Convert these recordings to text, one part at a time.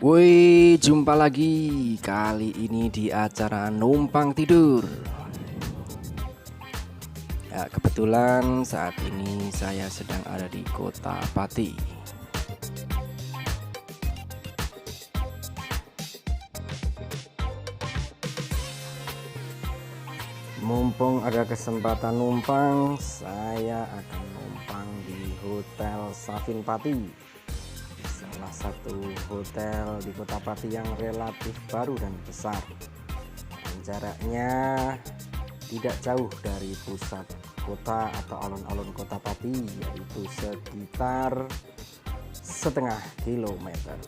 Woi, jumpa lagi. Kali ini di acara Numpang Tidur. Ya, kebetulan saat ini saya sedang ada di Kota Pati. Mumpung ada kesempatan numpang, saya akan numpang di Hotel Safin Pati, salah satu hotel di Kota Pati yang relatif baru dan besar. Dan jaraknya tidak jauh dari pusat kota atau alun-alun Kota Pati, yaitu sekitar setengah kilometer.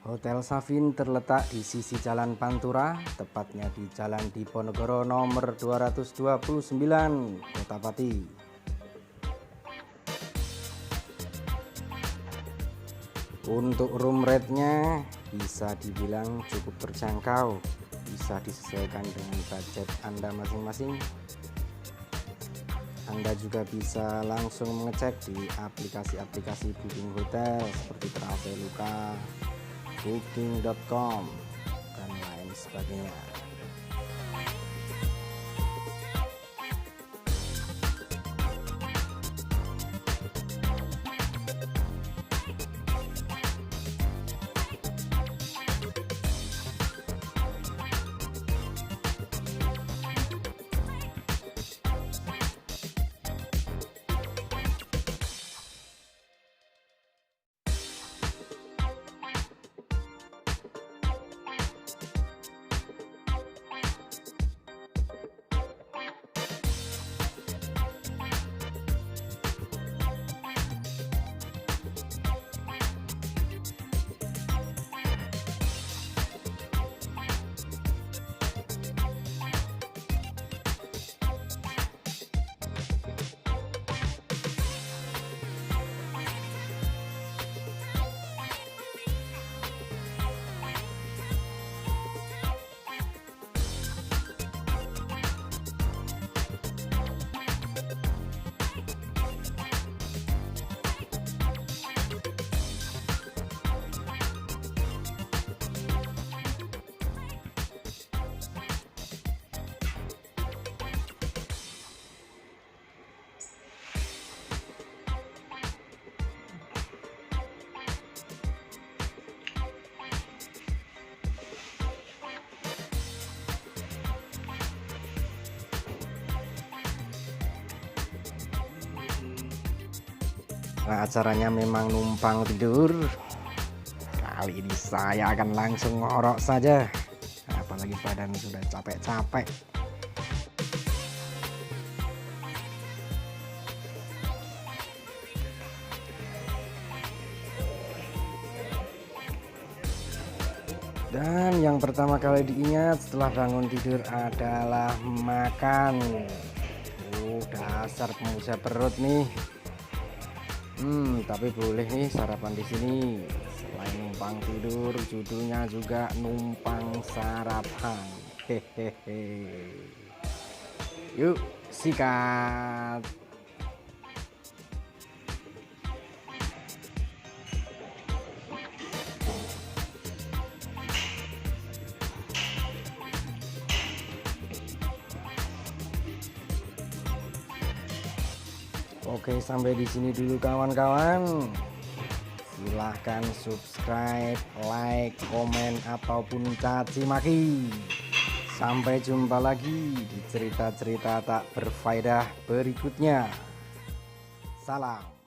Hotel Safin terletak di sisi Jalan Pantura, tepatnya di Jalan Diponegoro nomor 229, Kota Pati. Untuk room rate-nya bisa dibilang cukup terjangkau, bisa disesuaikan dengan budget Anda masing-masing. Anda juga bisa langsung mengecek di aplikasi-aplikasi booking hotel seperti Traveloka, Booking.com, dan lain sebagainya. Nah, acaranya memang numpang tidur. Kali ini saya akan langsung ngorok saja, apalagi badan sudah capek-capek. Dan yang pertama kali diingat setelah bangun tidur adalah makan. Dasar pengusaha perut nih. Tapi boleh nih sarapan di sini. Selain numpang tidur, judulnya juga numpang sarapan. Hehehe. Yuk, sikat. Oke, sampai di sini dulu kawan-kawan. Silahkan subscribe, like, komen, ataupun caci maki. Sampai jumpa lagi di cerita-cerita tak berfaedah berikutnya. Salam.